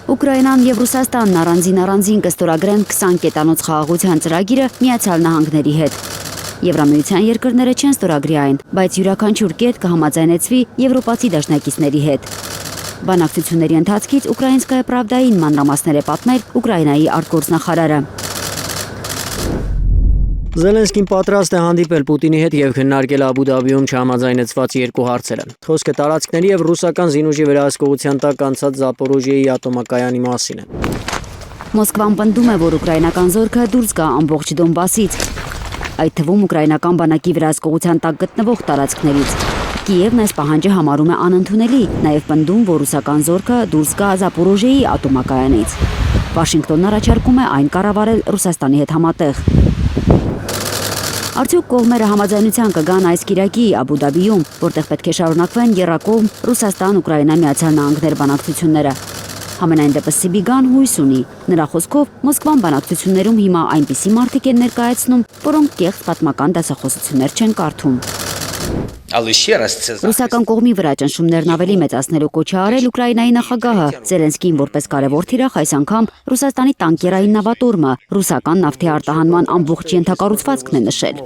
Ուկրաինան եւ Ռուսաստանն առանձին կստորագրեն 20 կետանոց խաղաղության ծրագիրը Միացյալ Նահանգների հետ։ Եվրամիության երկրները չեն ստորագրի այն, բայց յուրաքանչյուր կետ կհամաձայնեցվի եվրոպացի դաշնակիցների հետ։ Բանակցությունների ընթացքից Ուկրաինսկայա Պրավդային մանրամասներ է պատմել Ուկրաինայի արտգործնախարարը։ Զելենսկին պատրաստ է հանդիպել Պուտինի հետ եւ քննարկել Աբու Դաբիում չհամաձայնեցված երկու հարցերը։ Խոսքը տարածքների եւ ռուսական զինուժի վերահսկողության տակ անցած Զապորոժիեի ատոմակայանի մասին է։ Մոսկվան պնդում է, որ ուկրաինական զորքը դուրս գա ամբողջ Դոնբասից, այդ թվում ուկրաինական բանակի վերահսկողության տակ գտնվող տարածքներից։ Կիևն այս պահանջը համարում է անընդունելի, նաև պնդում, որ ռուսական զորքը դուրս գա Զապորոժիեի ատոմակայանից։ Վաշինգտոնն առաջարկում է այն կառավարել Ռուսաստանի հետ համատեղ։ Արդյոք կողմերը համաձայնության կգան այս կիրակի Աբու Դաբիում, որտեղ պետք է շարունակվեն եռակողմ Ռուսաստան-Ուկրաինա Միացյալ Նահանգներ բանակցությունները։ Համենայն դեպս Սիբիգան հույս ունի։ Նրա խոսքով Մոսկվան բանակցություններում հիմա այնպիսի մարդիկ են ներկայացնում, որոնք կեղծ պատմական դասախոսություններ չեն կարդում։ Ռուսական կողմի վրա ճնշումներն ավելի մեծացնելու կոչ է արել Ուկրաինայի նախագահը։ Զելենսկին որպես կարևոր թիրախ այս անգամ Ռուսաստանի տանկերային նավատորմը, ռուսական նավթի արտահանման ամբողջ ենթակառուցվածքն է նշել։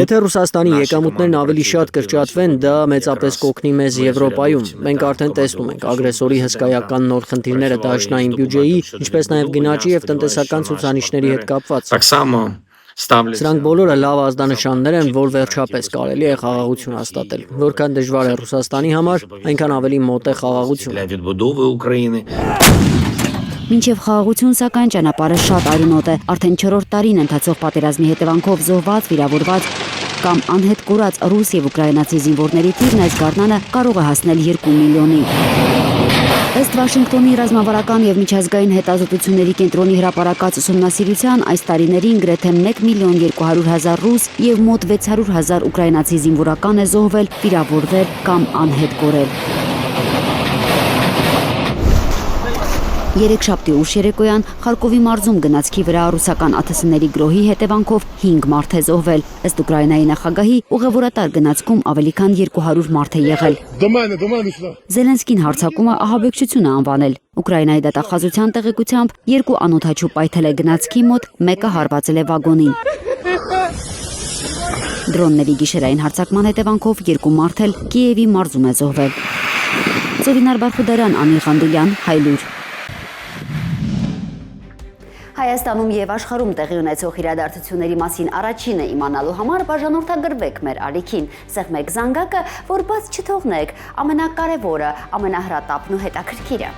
Եթե Ռուսաստանի եկամուտներն ավելի շատ կրճատվեն, դա մեծապես կօգնի մեզ Եվրոպայում։ Մենք արդեն տեսնում ենք ագրեսորի հսկայական նոր խնդիրները դաշնային բյուջեի, ինչպես նաև գնաճի եւ տնտեսական ցուցանիշների հետ կապված։ Սրանք բոլորը լավ ազդանշաններ են, որ վերջապես կարելի է խաղաղություն հաստատել։ Որքան դժվար է Ռուսաստանի համար, այնքան ավելի մոտ է խաղաղությունը։ Մինչև խաղաղություն, սակայն ճանապարհը շատ արյունոտ է։ Արդեն 4-րդ տարին ընթացող պատերազմի հետևանքով զոհված, վիրավորված կամ անհետ կորած ռուս եւ ուկրաինացի զինվորների թիվն այս գարնանը կարող է հասնել 2 միլիոնի։ Ըստ Վաշինգտոնի ռազմավարական եւ միջազգային հետազոտությունների կենտրոնի հրապարակած ուսումնասիրության, այս տարիներին գրեթե 1.200.000 ռուս եւ մոտ 600.000 ուկրաինացի զինվորական է զոհվել, վիրավորվել կամ անհետ կորել։ Երեքշաբթի ուշ երեկոյան Խարկովի մարզում գնացքի վրա ռուսական ԱԹՍ-ների գրոհի հետևանքով 5 մարդ է զոհվել։ Ըստ Ուկրաինայի նախագահի, ուղևորատար գնացքում ավելի քան 200 մարդ է եղել։ Զելենսկին հարձակումը ահաբեկչություն է անվանել։ Ուկրաինայի դատախազության տեղեկությամբ 2 անօդաչու պայթել է գնացքի մոտ, մեկը հարվածել է վագոնին։ Դրոնների գիշերային հարձակման հետևանքով 2 մարդ էլ Կիևի մարզում է զոհվել։ Զորինար Բարխուդարյան, Ամիր Ղանդիլյան, Հայլուր։ Հայաստանում եւ աշխարհում տեղի ունեցող իրադարձությունների մասին առաջինը իմանալու համար բաժանորդագրվեք մեր ալիքին, սեղմեք զանգակը, որ բաց չթողնեք ամենակարևորը, ամենահրատապն ու հետաքրքիրը։